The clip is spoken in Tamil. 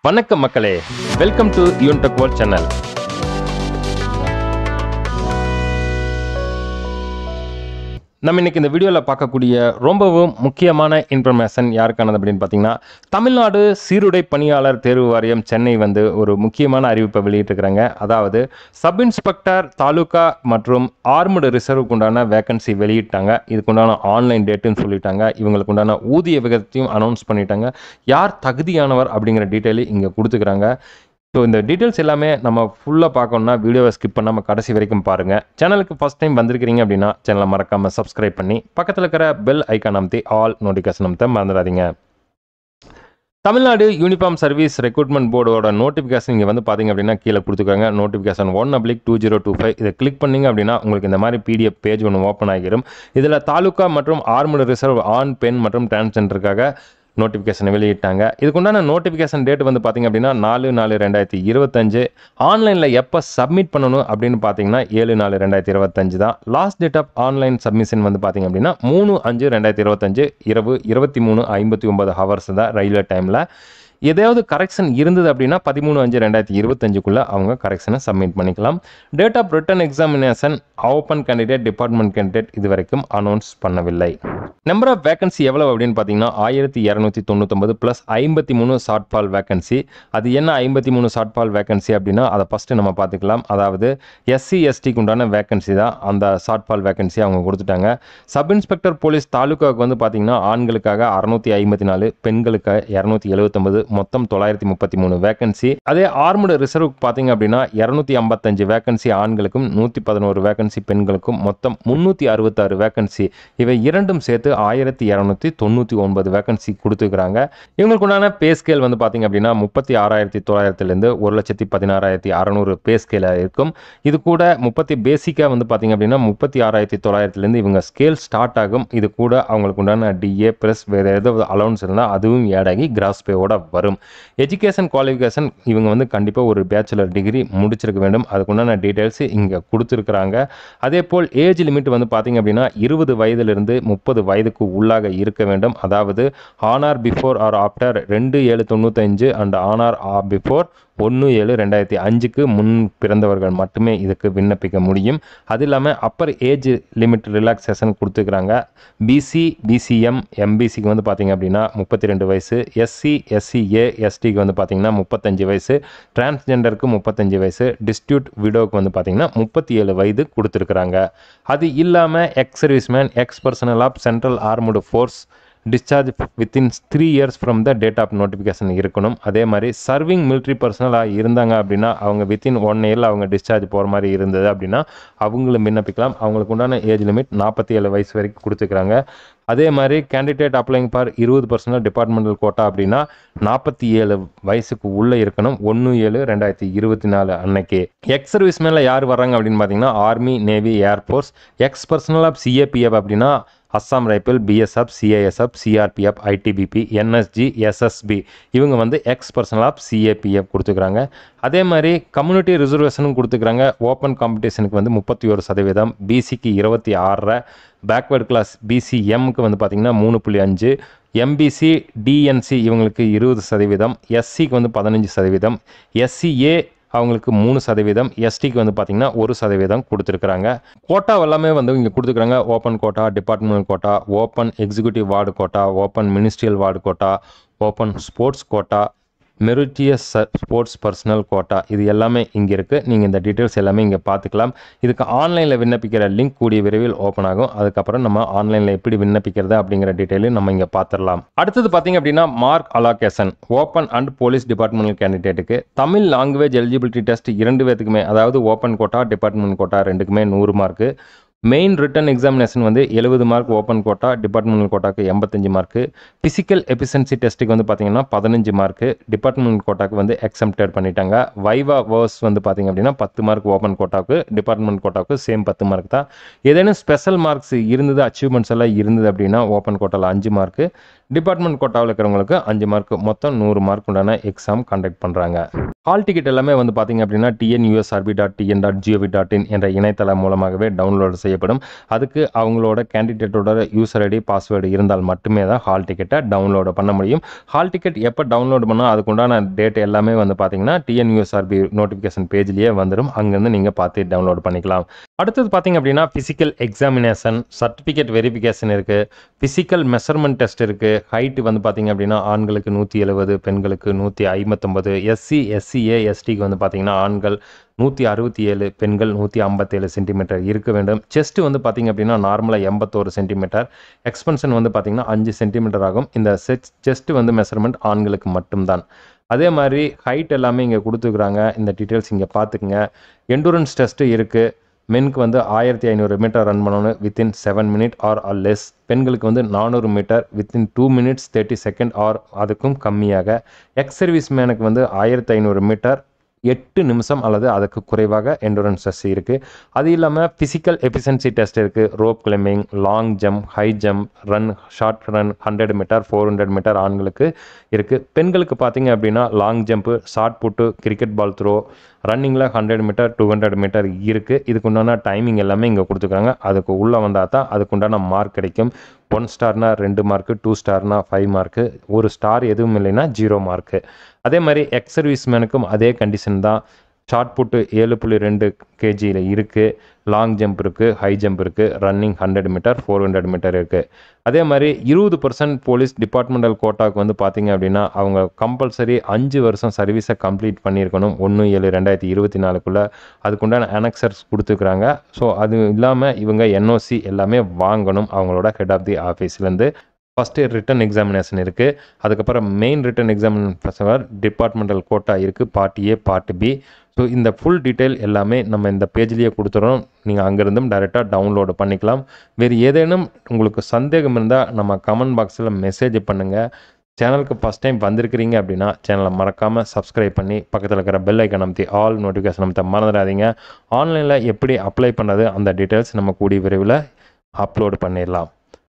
வணக்கம் மக்களே, வெல்கம் டு யூன்டெக் வேர்ல்ட் சேனல். நம்ம இன்னைக்கு இந்த வீடியோவில் பார்க்கக்கூடிய ரொம்பவும் முக்கியமான இன்ஃபர்மேஷன் யாருக்கானது அப்படின்னு பார்த்தீங்கன்னா, தமிழ்நாடு சீருடை பணியாளர் தேர்வு வாரியம் சென்னை ஒரு முக்கியமான அறிவிப்பை வெளியிட்டிருக்கிறாங்க. அதாவது சப் இன்ஸ்பெக்டர் தாலுகா மற்றும் ஆர்மடு ரிசர்வுக்கு உண்டான வேகன்சி வெளியிட்டாங்க. இதுக்குண்டான ஆன்லைன் டேட்டுன்னு சொல்லிட்டாங்க. இவங்களுக்கு உண்டான ஊதிய விகிதத்தையும் அனௌன்ஸ் பண்ணிட்டாங்க. யார் தகுதியானவர் அப்படிங்கிற டீட்டெயிலும் இங்கே கொடுத்துக்கிறாங்க. ஸோ இந்த டீட்டெயில்ஸ் எல்லாமே நம்ம ஃபுல்லாக பார்க்கணுன்னா வீடியோவை ஸ்கிப் பண்ணாமல் கடைசி வரைக்கும் பாருங்கள். சேனலுக்கு ஃபஸ்ட் டைம் வந்திருக்கிறீங்க அப்படின்னா சேனலை மறக்காமல் சப்ஸ்கிரைப் பண்ணி பக்கத்தில் இருக்கிற பெல் ஐக்கான் அமைத்தி ஆல் நோட்டிஃபிகேஷன் அமைத்த மறந்துடாதீங்க. தமிழ்நாடு யூனிஃபார்ம் சர்வீஸ் ரெக்ரூட்மெண்ட் போர்டோட நோட்டிஃபிகேஷன் இங்கே பார்த்தீங்க அப்படின்னா கீழே கொடுத்துருக்காங்க. நோட்டிஃபிகேஷன் 1/2025 இதை கிளிக் பண்ணிங்க அப்படின்னா உங்களுக்கு இந்த மாதிரி PDF பேஜ் ஒன்று ஓப்பன் ஆகிடும். இதில் தாலுகா மற்றும் ஆர்மடு ரிசர்வ் ஆண் பெண் மற்றும் டிரான்ஸ்ஜெண்டருக்காக நோட்டிஃபிகேஷன் வெளியிட்டாங்க. இதுக்குண்டான நோட்டிஃபிகேஷன் டேட் பார்த்தீங்க அப்படின்னா 4/4/2025. ஆன்லைனில் எப்போ சப்மிட் பண்ணணும் அப்படின்னு பார்த்தீங்கன்னா 7/4/2025 தான். Last date of online submission பார்த்தீங்க அப்படின்னா 3/5/2025 இரவு 23:59 ஹவர்ஸ் தான் ரயில்வே டைமில். ஏதாவது கரெக்ஷன் இருந்தது அப்படின்னா 13/5/2025 அவங்க கரெக்ஷனை சப்மிட் பண்ணிக்கலாம். Date of written examination open candidate department candidate இது வரைக்கும் அனௌன்ஸ் பண்ணவில்லை. நம்பர் ஆஃப் வேகன்சி எவ்வளவு அப்படின்னு பார்த்தீங்கன்னா 1299 ப்ளஸ் 53 ஷார்ட் ஃபால் வேகன்சி. அது என்ன 53 ஷார்ட் ஃபால் வேகன்சி அப்படின்னா அதை ஃபஸ்ட்டு நம்ம பார்த்துக்கலாம். அதாவது SC STக்கு உண்டான வேகன்சி தான் அந்த ஷார்ட் ஃபால் வேகன்சி அவங்க கொடுத்துட்டாங்க. சப் இன்ஸ்பெக்டர் போலீஸ் தாலுக்காவுக்கு பார்த்தீங்கன்னா ஆண்களுக்காக 654, பெண்களுக்கு 279, மொத்தம் 933 வேகன்சி. அதே ஆர்மடு ரிசர்வுக்கு பார்த்தீங்க அப்படின்னா 255 வேகன்சி ஆண்களுக்கும் 111 வேகன்சி பெண்களுக்கும் மொத்தம் 366 வேகன்சி. இவை இரண்டும் சேர்த்து 1299 வேகன்சி கொடுத்துருக்காங்க. இவங்களுக்கு உண்டான பே ஸ்கேல் பார்த்தீங்க அப்படின்னா 36,900 1,16,600 பே ஸ்கேல இருக்கும். இது கூட பேசிக்கா பார்த்தீங்க அப்படின்னா 36,900 இவங்க ஸ்கேல் ஸ்டார்ட் ஆகும். இது கூட அவங்களுக்கு உண்டான DA பிளஸ் வேற ஏதாவது அலவுன்ஸ் இருந்தால் அதுவும் ஆட் ஆகி கிராஸ் பேவோட வரும். எஜுகேஷன் குவாலிஃபிகேஷன் இவங்க கண்டிப்பாக ஒரு பேச்சுலர் டிகிரி முடிச்சிருக்க வேண்டும். அதுக்குண்டான டீட்டெயில்ஸ் இங்கே கொடுத்துருக்குறாங்க. அதே போல் ஏஜ் லிமிட் பார்த்தீங்க அப்படின்னா 20 வயதிலிருந்து 30 வயதுக்கு உள்ளாக இருக்க வேண்டும். அதாவது on or before or after 2/7/95 and on or before 1/7/2005க்கு முன் பிறந்தவர்கள் மட்டுமே இதுக்கு விண்ணப்பிக்க முடியும். அது இல்லாமல் அப்பர் ஏஜ் லிமிட் ரிலாக்ஸேஷன் கொடுத்துக்கிறாங்க. BC BCM MBCக்கு பார்த்தீங்க அப்படின்னா 32 வயசு, SC SCA STக்கு பார்த்தீங்கன்னா 35 வயசு, டிரான்ஸ்ஜெண்டருக்கு 35 வயசு, டிஸ்ட்ரிபியூட் விடோவுக்கு பார்த்தீங்கன்னா 37 வயது கொடுத்துருக்குறாங்க. அது இல்லாமல் ex serviceman, ex personnel of central armed force discharge within 3 years from the date of notification இருக்கணும். அதே மாதிரி சர்விங் மிலிட்ரி பர்சனலாக இருந்தாங்க அப்படின்னா அவங்க வித்தின் 1 இயரில் அவங்க டிஸ்சார்ஜ் போகிற மாதிரி இருந்தது அப்படின்னா அவங்களும் விண்ணப்பிக்கலாம். அவங்களுக்கு உண்டான ஏஜ் லிமிட் 47 வயசு வரைக்கும் கொடுத்துக்கிறாங்க. அதே மாதிரி candidate applying for 20% departmental quota அப்படின்னா 47 வயசுக்கு உள்ளே இருக்கணும். 1/7/2024 அன்னைக்கு. எக்ஸ் சர்வீஸ்மேனில் யார் வர்றாங்க அப்படின்னு பார்த்தீங்கன்னா army, navy, air force. Ex personnel of CAPF அப்படின்னா Assam rifle, BSF, CISF, CRPF, ITBP, NSG, SSB இவங்க எக்ஸ் பர்சனல் ஆஃப் CAPF கொடுத்துக்கிறாங்க. அதே மாதிரி கம்யூனிட்டி ரிசர்வேஷனும் கொடுத்துக்கிறாங்க. ஓப்பன் காம்படிஷனுக்கு 31%, BCக்கு 26, பேக்வேர்டு கிளாஸ் BCMக்கு பார்த்தீங்கன்னா 3.5, MBC DNC இவங்களுக்கு 20%, SCக்கு 15%, SCA அவங்களுக்கு 3%, STக்கு பார்த்தீங்கன்னா 1% கொடுத்துருக்குறாங்க. கோட்டா எல்லாமே இங்கே கொடுத்துருக்குறாங்க. Open quota, department quota, open executive ward quota, open ministerial ward quota, open sports quota, meritorious sports personnel quota இது எல்லாமே இங்கே இருக்குது. நீங்கள் இந்த டீட்டெயில்ஸ் எல்லாமே இங்கே பார்த்துக்கலாம். இதுக்கு ஆன்லைனில் விண்ணப்பிக்கிற லிங்க் கூடிய விரைவில் ஓப்பன் ஆகும். அதுக்கப்புறம் நம்ம ஆன்லைனில் எப்படி விண்ணப்பிக்கிறது அப்படிங்கிற டீட்டெயிலும் நம்ம இங்கே பார்த்துடலாம். அடுத்தது பார்த்தீங்க அப்படின்னா mark allocation open and police departmental கேண்டிடேட்டுக்கு தமிழ் லாங்குவேஜ் எலிஜிபிலிட்டி டெஸ்ட் 2 பேத்துக்குமே, அதாவது ஓப்பன் கோட்டா, டிபார்ட்மெண்ட் கோட்டா ரெண்டுக்குமே 100 mark. Main written examination 70 mark open quota, departmental கோட்டாக்கு 85 மார்க்கு. பிசிக்கல் எஃபிஷியன்சி டெஸ்ட்டுக்கு பார்த்தீங்கன்னா 15 மார்க்கு, டிபார்ட்மெண்ட் கோட்டாக்கு எக்ஸம்ப்டட் பண்ணிட்டாங்க. வைவா வேர்ஸ் பார்த்தீங்க அப்படின்னா 10 மார்க் ஓப்பன் கோட்டாவுக்கு, டிபார்ட்மெண்ட் கோட்டாவுக்கு சேம் 10 மார்க் தான். ஏதேனும் ஸ்பெஷல் மார்க்ஸ் இருந்தது, அச்சீவ்மெண்ட்ஸ் எல்லாம் இருந்தது அப்படின்னா ஓப்பன் கோட்டாவில் 5 மார்க்கு, டிபார்ட்மெண்ட் கோட்டாவில் இருக்கிறவங்களுக்கு 5 மார்க், மொத்தம் 100 மார்க் உண்டான எக்ஸாம் கண்டக்ட் பண்ணுறாங்க. ஹால் டிக்கெட் எல்லாமே வந்து பார்த்தீங்க அப்படின்னா TNUSRB.TN.gov.in என்ற இணையதளம் மூலமாகவே டவுன்லோடு செய்யப்படும். அதுக்கு அவங்களோட கேண்டிடேட்டோட யூசர் ஐடி பாஸ்வேர்டு இருந்தால் மட்டுமே தான் ஹால் டிக்கெட்டை டவுன்லோடு பண்ண முடியும். ஹால் டிக்கெட் எப்போ டவுன்லோடு பண்ணால் அதுக்குண்டான டேட் எல்லாமே வந்து பார்த்தீங்கன்னா TNUSRB நோட்டிஃபிகேஷன் பேஜ்லேயே வந்துடும். அங்கேருந்து நீங்கள் பார்த்து டவுன்லோடு பண்ணிக்கலாம். அடுத்தது பார்த்தீங்க அப்படின்னா ஃபிசிக்கல் எக்ஸாமினேஷன், சர்டிஃபிகேட் வெரிஃபிகேஷன் இருக்குது, ஃபிசிக்கல் மெஷர்மெண்ட் டெஸ்ட் இருக்குது. ஹைட்டு வந்து பார்த்தீங்க அப்படின்னா ஆண்களுக்கு 170, பெண்களுக்கு 159, SC/SCA STக்கு வந்து பார்த்தீங்கன்னா ஆண்கள் 167, பெண்கள் 157 சென்டிமீட்டர் இருக்க வேண்டும். செஸ்ட் வந்து பார்த்தீங்க அப்படின்னா நார்மலாக 81 சென்டிமீட்டர், எக்ஸ்பென்ஷன் வந்து பார்த்தீங்கன்னா 5 சென்டிமீட்டர் ஆகும். இந்த செஸ்ட் வந்து மெஷர்மெண்ட் ஆண்களுக்கு மட்டும்தான். அதே மாதிரி ஹைட் எல்லாமே இங்கே கொடுத்துருக்குறாங்க. இந்த டீட்டெயில்ஸ் இங்கே பார்த்துக்குங்க. எண்டூரன்ஸ் டெஸ்ட்டு இருக்குது. மென்க்கு வந்து 1500 மீட்டர் ரன் பண்ணணும் வித்தின் 7 மினிட் ஆர் லெஸ். பெண்களுக்கு வந்து 400 metre within 2 minutes 30 second or அதுக்கும் கம்மியாக. எக்ஸ் சர்வீஸ் மேனுக்கு வந்து 1500 மீட்டர் 8 நிமிஷம் அல்லது அதுக்கு குறைவாக எண்டூரன்ஸ் டெஸ்ட் இருக்குது. அது இல்லாமல் ஃபிசிக்கல் எஃபிஷியன்சி டெஸ்ட் இருக்குது. Rope climbing, long jump, high jump, run, short run 100 metre 400 metre ஆண்களுக்கு இருக்குது. பெண்களுக்கு பார்த்தீங்க அப்படின்னா long jump, shot put, cricket ball throw, ரன்னிங்கில் 100 மீட்டர் 200 மீட்டர் இருக்குது. இதுக்குண்டான டைமிங் எல்லாமே இங்கே கொடுத்துருக்காங்க. அதுக்கு உள்ளே வந்தால் தான் அதுக்குண்டான மார்க் கிடைக்கும். 1 ஸ்டார்னா 2 மார்க்கு, 2 ஸ்டார்னா 5 மார்க்கு, 1 ஸ்டார் எதுவும் இல்லைன்னா 0 மார்க்கு. அதே மாதிரி எக்ஸ் சர்வீஸ் மேனுக்கும் அதே கண்டிஷன் தான். ஷார்ட் புட்டு 7.2 kgயில் இருக்குது, லாங் ஜம்ப் இருக்குது, ஹை ஜம்ப் இருக்குது, ரன்னிங் 100 மீட்டர் 400 மீட்டர் இருக்குது. அதே மாதிரி 20% போலீஸ் டிபார்ட்மெண்டல் கோட்டாவுக்கு வந்து பார்த்தீங்க அப்படின்னா அவங்க கம்பல்சரி 5 வருஷம் சர்வீஸை கம்ப்ளீட் பண்ணியிருக்கணும் 1/7/2024க்குள்ளே. அதுக்குண்டான அனெக்சர்ஸ் கொடுத்துருக்குறாங்க. ஸோ அது இல்லாமல் இவங்க NOC எல்லாமே வாங்கணும் அவங்களோட ஹெட் ஆஃப் தி ஆஃபீஸ்லேருந்து. ஃபஸ்ட்டு ரிட்டன் எக்ஸாமினேஷன் இருக்குது. அதுக்கப்புறம் main written examination departmental quota இருக்குது, part A, part B. So இந்த ஃபுல் டீட்டெயில் எல்லாமே நம்ம இந்த பேஜ்லேயே கொடுத்துறோம். நீங்கள் அங்கேருந்தும் டைரெக்டாக டவுன்லோடு பண்ணிக்கலாம். வேறு ஏதேனும் உங்களுக்கு சந்தேகம் இருந்தால் நம்ம கமெண்ட் பாக்ஸில் மெசேஜ் பண்ணுங்கள். சேனலுக்கு ஃபஸ்ட் டைம் வந்திருக்கிறீங்க அப்படின்னா சேனலை மறக்காமல் சப்ஸ்கிரைப் பண்ணி பக்கத்தில் இருக்கிற பெல் ஐக்கன் அமைத்தி ஆல் நோட்டிஃபிகேஷன் அமைத்த மறந்துடாதீங்க. ஆன்லைனில் எப்படி அப்ளை பண்ணுறது அந்த டீட்டெயில்ஸ் நம்ம கூடிய விரைவில் அப்லோடு பண்ணிடலாம்.